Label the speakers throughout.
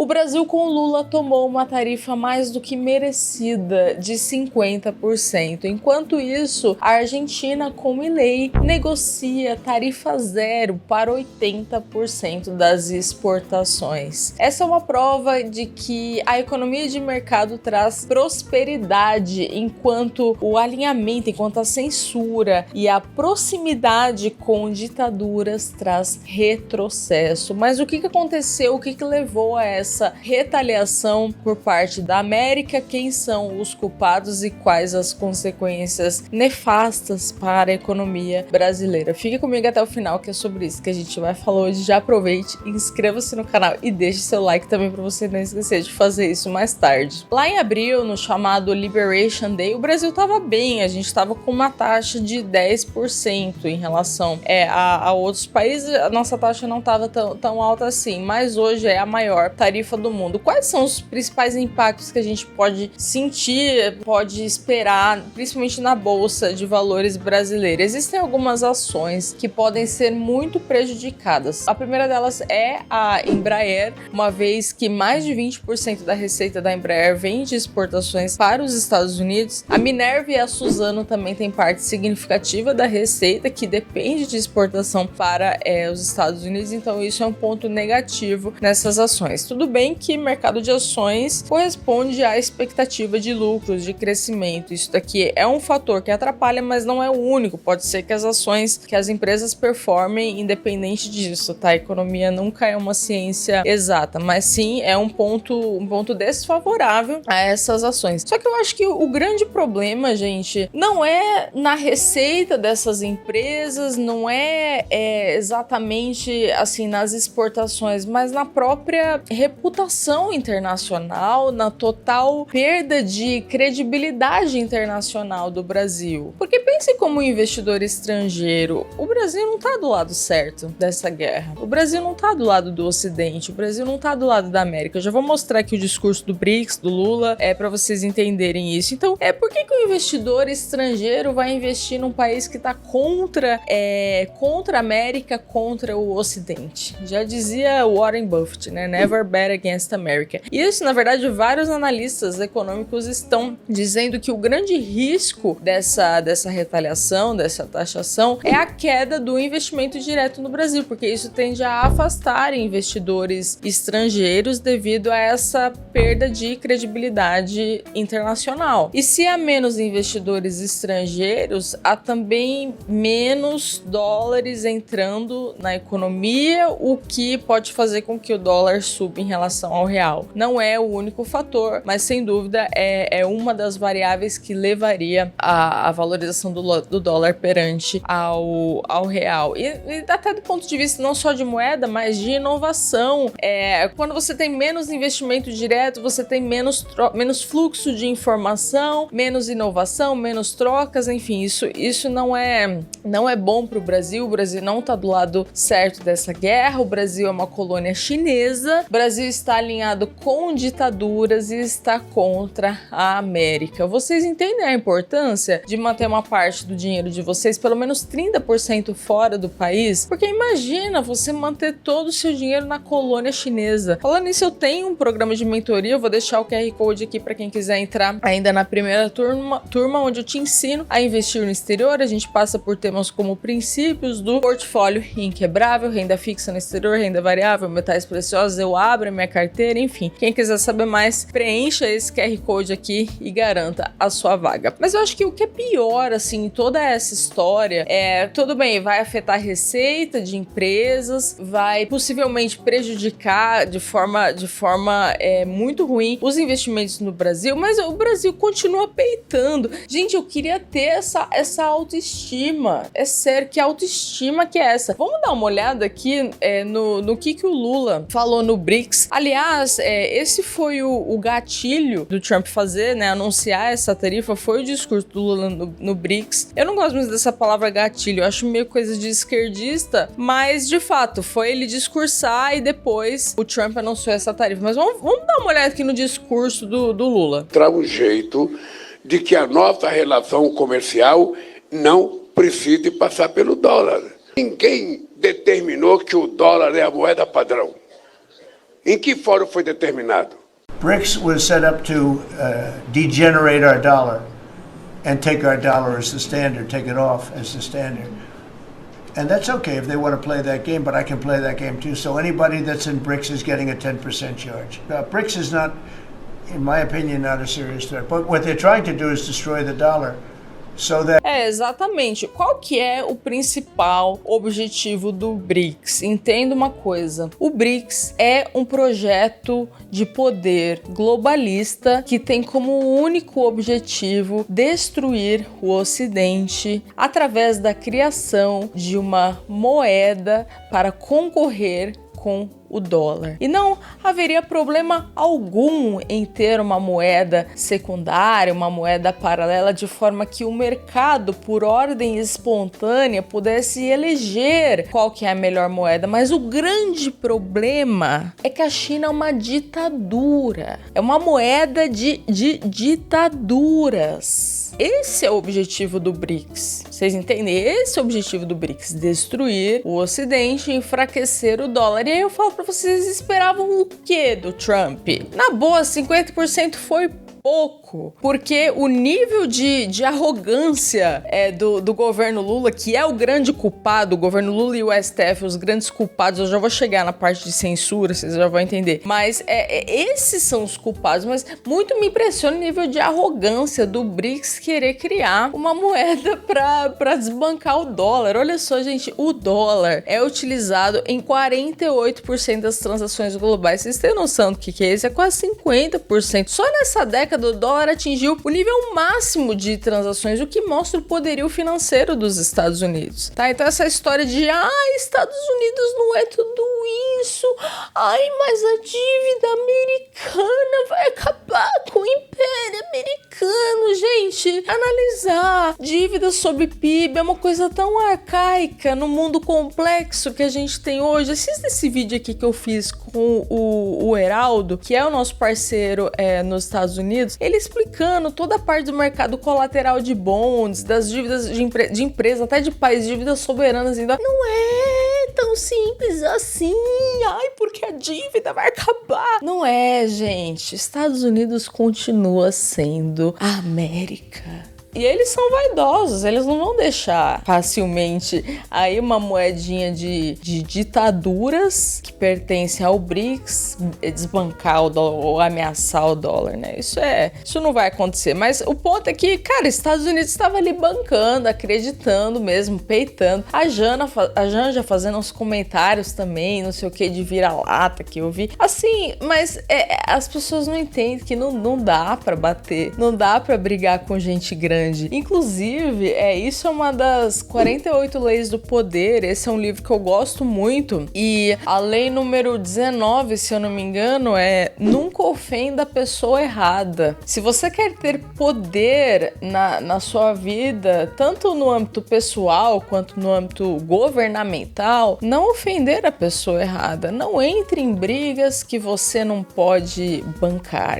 Speaker 1: o Brasil com Lula tomou uma tarifa mais do que merecida de 50%. Enquanto isso, a Argentina com Milei negocia tarifa zero para 80% das exportações. Essa é uma prova de que a economia de mercado traz prosperidade, enquanto o alinhamento, enquanto a censura e a proximidade com ditaduras traz retrocesso. Mas o que aconteceu? O que levou a essa retaliação por parte da América? Quem são os culpados e quais as consequências nefastas para a economia brasileira? Fique comigo até o final, que é sobre isso que a gente vai falar hoje. Já aproveite, inscreva-se no canal e deixe seu like também para você não esquecer de fazer isso mais tarde. Lá em abril, no chamado Liberation Day, o Brasil estava bem, a gente estava com uma taxa de 10% em relação a outros países. A nossa taxa não estava tão alta assim, mas hoje é a maior tarifa do mundo. Quais são os principais impactos que a gente pode sentir, pode esperar, principalmente na Bolsa de Valores brasileira? Existem algumas ações que podem ser muito prejudicadas. A primeira delas é a Embraer, uma vez que mais de 20% da receita da Embraer vem de exportações para os Estados Unidos. A Minerva e a Suzano também têm parte significativa da receita que depende de exportação para os Estados Unidos, então isso é um ponto negativo nessas ações. Tudo bem que mercado de ações corresponde à expectativa de lucros, de crescimento. Isso daqui é um fator que atrapalha, mas não é o único. Pode ser que as ações, que as empresas performem independente disso, tá? A economia nunca é uma ciência exata, mas sim é um ponto desfavorável a essas ações. Só que eu acho que o grande problema, gente, não é na receita dessas empresas, não é exatamente assim nas exportações, mas na própria reputação internacional, na total perda de credibilidade internacional do Brasil. Porque pense como investidor estrangeiro, o Brasil não tá do lado certo dessa guerra. O Brasil não tá do lado do Ocidente, o Brasil não tá do lado da América. Eu já vou mostrar aqui o discurso do BRICS, do Lula, para vocês entenderem isso. Então, por que o investidor estrangeiro vai investir num país que tá contra a América, contra o Ocidente? Já dizia Warren Buffett, né? Never bet against America. E isso, na verdade, vários analistas econômicos estão dizendo que o grande risco dessa retaliação, dessa taxação, é a queda do investimento direto no Brasil, porque isso tende a afastar investidores estrangeiros devido a essa perda de credibilidade internacional. E se há menos investidores estrangeiros, há também menos dólares entrando na economia, o que pode fazer com que o dólar suba em relação ao real. Não é o único fator, mas sem dúvida é uma das variáveis que levaria à valorização do dólar perante ao real. E até do ponto de vista não só de moeda, mas de inovação. Quando você tem menos investimento direto, você tem menos fluxo de informação, menos inovação, menos trocas, enfim, isso não é bom para o Brasil. O Brasil não está do lado certo dessa guerra, o Brasil é uma colônia chinesa, o Brasil está alinhado com ditaduras e está contra a América. Vocês entendem a importância de manter uma parte do dinheiro de vocês, pelo menos 30% fora do país? Porque imagina você manter todo o seu dinheiro na colônia chinesa. Falando nisso, eu tenho um programa de mentoria, eu vou deixar o QR Code aqui para quem quiser entrar ainda na primeira turma, onde eu te ensino a investir no exterior. A gente passa por temas como princípios do portfólio inquebrável, renda fixa no exterior, renda variável, metais preciosos. Eu abro a minha carteira, enfim. Quem quiser saber mais, preencha esse QR Code aqui e garanta a sua vaga. Mas eu acho que o que é pior, assim, toda essa história tudo bem, vai afetar a receita de empresas, vai possivelmente prejudicar de forma muito ruim os investimentos no Brasil, mas o Brasil continua peitando. Gente, eu queria ter essa autoestima. É sério, que autoestima que é essa? Vamos dar uma olhada aqui no que o Lula falou no BRICS. Aliás, esse foi o gatilho do Trump fazer, né, anunciar essa tarifa, foi o discurso do Lula no BRICS. Eu não gosto muito dessa palavra gatilho, eu acho meio coisa de esquerdista, mas de fato, foi ele discursar e depois o Trump anunciou essa tarifa. Mas vamos dar uma olhada aqui no discurso do Lula.
Speaker 2: Traga um jeito de que a nossa relação comercial não precise passar pelo dólar. Ninguém determinou que o dólar é a moeda padrão. Em que fórum foi determinado?
Speaker 3: BRICS was set up to degenerate our dollar and take our dollar as the standard, take it off as the standard. And that's okay if they want to play that game, but I can play that game too. So anybody that's in BRICS is getting a 10% charge. BRICS is not, in my opinion, not a serious threat. But what they're trying to do is destroy the dollar.
Speaker 1: Exatamente. Qual que é o principal objetivo do BRICS? Entenda uma coisa. O BRICS é um projeto de poder globalista que tem como único objetivo destruir o Ocidente através da criação de uma moeda para concorrer com o dólar. E não haveria problema algum em ter uma moeda secundária, uma moeda paralela, de forma que o mercado, por ordem espontânea, pudesse eleger qual que é a melhor moeda. Mas o grande problema é que a China é uma ditadura. É uma moeda de ditaduras. Esse é o objetivo do BRICS. Vocês entendem? Esse é o objetivo do BRICS. Destruir o Ocidente, enfraquecer o dólar. E aí eu falo pra vocês, esperavam o quê do Trump? Na boa, 50% foi pouco, porque o nível de arrogância do governo Lula, que é o grande culpado, o governo Lula e o STF, os grandes culpados, eu já vou chegar na parte de censura, vocês já vão entender, mas esses são os culpados, mas muito me impressiona o nível de arrogância do BRICS querer criar uma moeda para desbancar o dólar. Olha só, gente, o dólar é utilizado em 48% das transações globais. Vocês têm noção do que é isso? É quase 50%. Só nessa década o dólar atingiu o nível máximo de transações, o que mostra o poderio financeiro dos Estados Unidos, tá? Então essa história de Estados Unidos não é tudo isso, mas a dívida americana vai acabar com o Império Americano, gente. Analisar dívida sobre PIB é uma coisa tão arcaica no mundo complexo que a gente tem hoje. Assista esse vídeo aqui que eu fiz com o Heraldo, que é o nosso parceiro nos Estados Unidos, ele explicando toda a parte do mercado colateral de bonds, das dívidas de empresa, até de país, dívidas soberanas. Ainda não é tão simples assim. Porque a dívida vai acabar. Não é, gente. Estados Unidos continua sendo a América. E eles são vaidosos, eles não vão deixar facilmente aí uma moedinha de ditaduras que pertencem ao BRICS desbancar o dólar ou ameaçar o dólar, né? Isso não vai acontecer. Mas o ponto é que, cara, Estados Unidos estava ali bancando, acreditando mesmo, peitando. A Janja fazendo uns comentários também, não sei o que, de vira-lata que eu vi. Assim, mas as pessoas não entendem que não dá pra bater, não dá pra brigar com gente grande. Inclusive, isso é uma das 48 leis do poder. Esse é um livro que eu gosto muito. E a lei número 19, se eu não me engano, nunca ofenda a pessoa errada. Se você quer ter poder na sua vida, tanto no âmbito pessoal quanto no âmbito governamental, não ofender a pessoa errada. Não entre em brigas que você não pode bancar.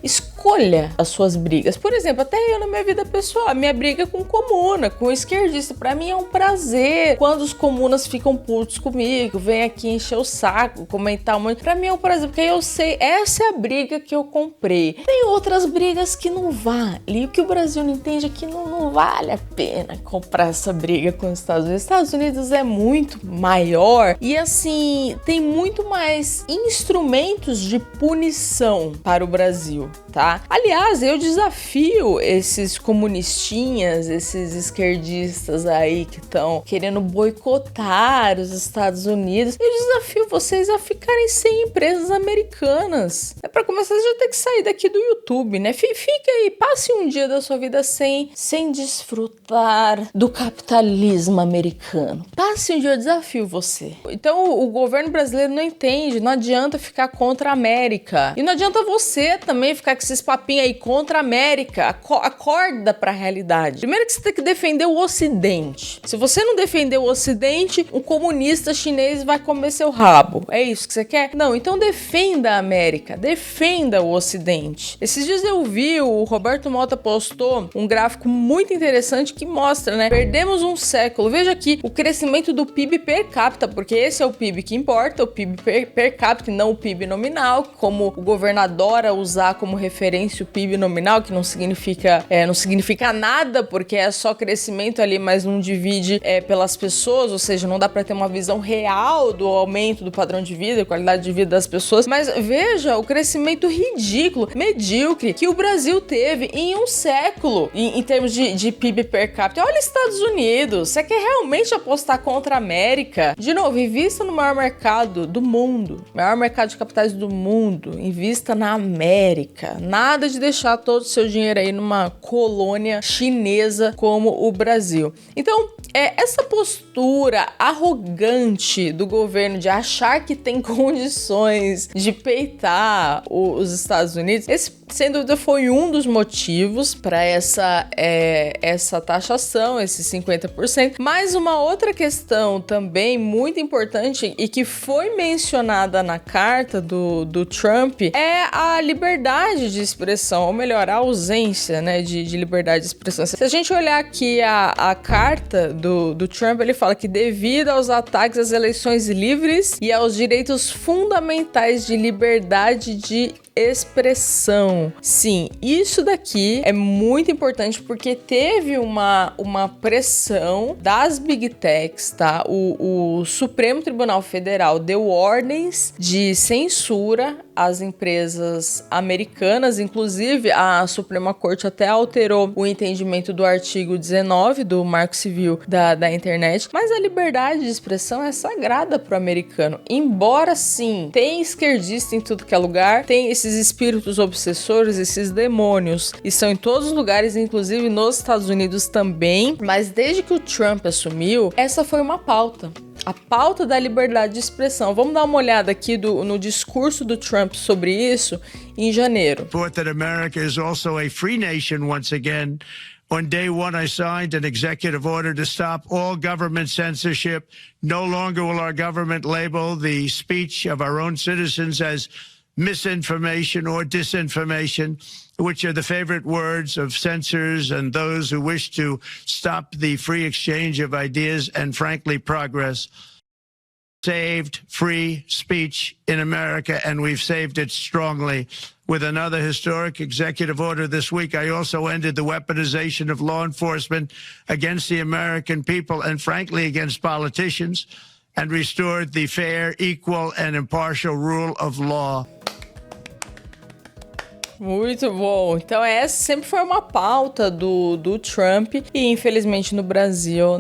Speaker 1: Escolha as suas brigas. Por exemplo, até eu na minha vida pessoal, a minha briga com comuna, com esquerdista, pra mim é um prazer. Quando os comunas ficam putos comigo, vem aqui encher o saco, comentar muito, pra mim é um prazer, porque aí eu sei, essa é a briga que eu comprei. Tem outras brigas que não vale, e o que o Brasil não entende é que não vale a pena comprar essa briga com os Estados Unidos. Os Estados Unidos é muito maior e assim, tem muito mais instrumentos de punição para o Brasil, tá? Aliás, eu desafio esses comunistinhas, esses esquerdistas aí que estão querendo boicotar os Estados Unidos. Eu desafio vocês a ficarem sem empresas americanas. Pra começar, você já tem que sair daqui do YouTube, né? Fica aí, passe um dia da sua vida sem desfrutar do capitalismo americano. Passe um dia, eu desafio você. Então, o governo brasileiro não entende, não adianta ficar contra a América. E não adianta você também ficar com esses papinho aí contra a América, acorda pra realidade. Primeiro que você tem que defender o Ocidente. Se você não defender o Ocidente, um comunista chinês vai comer seu rabo. É isso que você quer? Não, então defenda a América, defenda o Ocidente. Esses dias eu vi, o Roberto Mota postou um gráfico muito interessante que mostra, né? Perdemos um século. Veja aqui o crescimento do PIB per capita, porque esse é o PIB que importa, o PIB per capita e não o PIB nominal, como o governo adora usar como referência o PIB nominal, que não significa nada, porque é só crescimento ali, mas não divide pelas pessoas, ou seja, não dá para ter uma visão real do aumento do padrão de vida e qualidade de vida das pessoas. Mas veja o crescimento ridículo, medíocre, que o Brasil teve em um século, em termos de PIB per capita. Olha Estados Unidos, você quer realmente apostar contra a América? De novo, invista no maior mercado do mundo, maior mercado de capitais do mundo, invista na América. Nada de deixar todo o seu dinheiro aí numa colônia chinesa como o Brasil. Então, essa postura arrogante do governo de achar que tem condições de peitar os Estados Unidos, esse, sem dúvida, foi um dos motivos para essa taxação, esses 50%. Mas uma outra questão também muito importante e que foi mencionada na carta do Trump é a liberdade de expressão, ou melhor, a ausência, né, de liberdade de expressão. Se a gente olhar aqui a carta do Trump, ele fala que devido aos ataques às eleições livres e aos direitos fundamentais de liberdade de expressão. Sim, isso daqui é muito importante porque teve uma pressão das Big Techs, tá? O Supremo Tribunal Federal deu ordens de censura às empresas americanas, inclusive a Suprema Corte até alterou o entendimento do artigo 19 do Marco Civil da internet, mas a liberdade de expressão é sagrada para o americano. Embora sim, tem esquerdista em tudo que é lugar, tem esses espíritos obsessores, esses demônios, e são em todos os lugares, inclusive nos Estados Unidos também, mas desde que o Trump assumiu, essa foi uma pauta. A pauta da liberdade de expressão. Vamos dar uma olhada aqui no discurso do Trump sobre isso em janeiro.
Speaker 4: Report that America is also a free nation once again. On day one, I signed an executive order to stop all government censorship. No longer will our government label the speech of our own citizens as misinformation or disinformation, which are the favorite words of censors and those who wish to stop the free exchange of ideas and, frankly, progress. Saved free speech in America, and we've saved it strongly. With another historic executive order this week, I also ended the weaponization of law enforcement against the American people and, frankly, against politicians, and restored the fair, equal, and impartial rule of law.
Speaker 1: Muito bom. Então essa sempre foi uma pauta do Trump e infelizmente no Brasil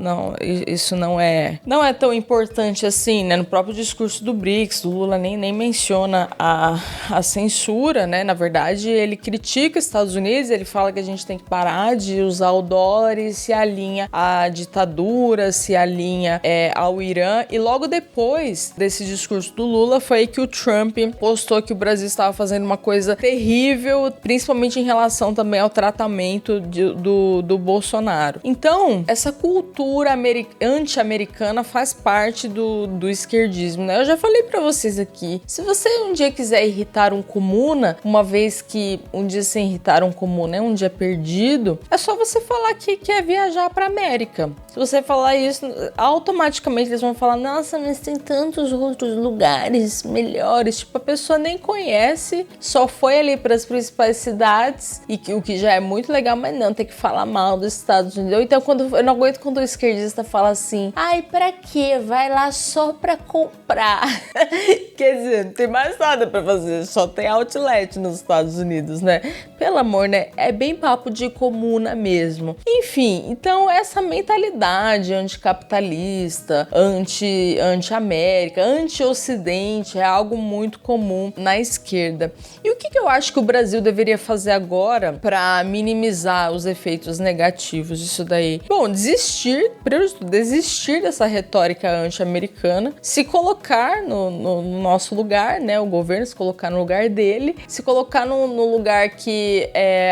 Speaker 1: isso não é tão importante assim, né? No próprio discurso do BRICS, o Lula nem menciona a censura, né? Na verdade, ele critica os Estados Unidos, ele fala que a gente tem que parar de usar o dólar e se alinha à ditadura, se alinha ao Irã, e logo depois desse discurso do Lula foi aí que o Trump postou que o Brasil estava fazendo uma coisa terrível, principalmente em relação também ao tratamento do Bolsonaro. Então, essa cultura anti-americana faz parte do esquerdismo, né? Eu já falei pra vocês aqui, se você um dia quiser irritar um comuna, uma vez que um dia sem irritar um comuna é um dia perdido, é só você falar que quer viajar pra América. Se você falar isso, automaticamente eles vão falar, nossa, mas tem tantos outros lugares melhores. Tipo, a pessoa nem conhece, só foi ali para as principais cidades, o que já é muito legal, mas não, tem que falar mal dos Estados Unidos. Então, eu não aguento quando o esquerdista fala assim, ai, pra quê? Vai lá só pra comprar. Quer dizer, não tem mais nada pra fazer, só tem outlet nos Estados Unidos, né? Pelo amor, né? É bem papo de comuna mesmo. Enfim, então essa mentalidade anticapitalista, anti-América, anti-Ocidente é algo muito comum na esquerda. E o que eu acho que o Brasil Brasil deveria fazer agora para minimizar os efeitos negativos disso daí? Bom, desistir dessa retórica anti-americana, se colocar no nosso lugar, né? O governo se colocar no lugar dele, se colocar no lugar que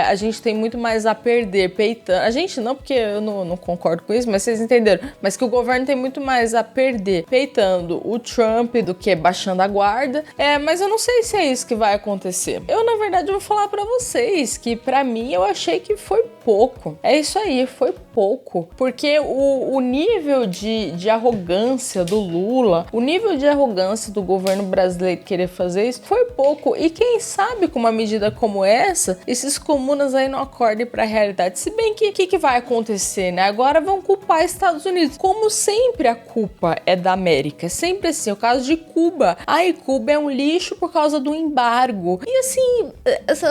Speaker 1: a gente tem muito mais a perder, peitando. A gente não, porque eu não concordo com isso, mas vocês entenderam. Mas que o governo tem muito mais a perder peitando o Trump do que baixando a guarda. Mas eu não sei se é isso que vai acontecer. Eu, na verdade, vou falar pra vocês que, pra mim, eu achei que foi pouco. É isso aí, foi pouco. Porque o nível de arrogância do Lula, o nível de arrogância do governo brasileiro querer fazer isso, foi pouco. E quem sabe com uma medida como essa, esses comunas aí não acordem pra realidade. Se bem que o que vai acontecer, né? Agora vão culpar Estados Unidos. Como sempre a culpa é da América. É sempre assim. O caso de Cuba. Ai, Cuba é um lixo por causa do embargo. E assim,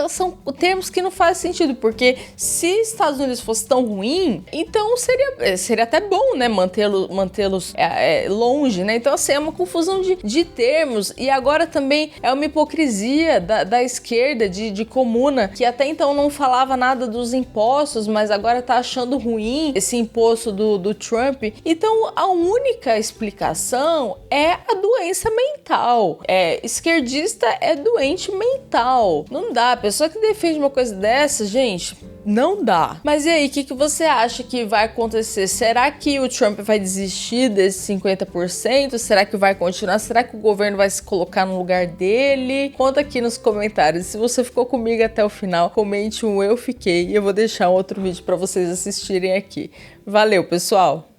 Speaker 1: são termos que não fazem sentido, porque se Estados Unidos fosse tão ruim, então seria até bom, né? Mantê-los longe, né? Então assim, é uma confusão de termos. E agora também é uma hipocrisia da esquerda, de comuna, que até então não falava nada dos impostos, mas agora tá achando ruim esse imposto do Trump. Então a única explicação é a doença mental. Esquerdista é doente mental. Não dá. A pessoa que defende uma coisa dessa, gente, não dá. Mas e aí, o que você acha que vai acontecer? Será que o Trump vai desistir desses 50%? Será que vai continuar? Será que o governo vai se colocar no lugar dele? Conta aqui nos comentários. Se você ficou comigo até o final, comente um eu fiquei e eu vou deixar um outro vídeo para vocês assistirem aqui. Valeu, pessoal!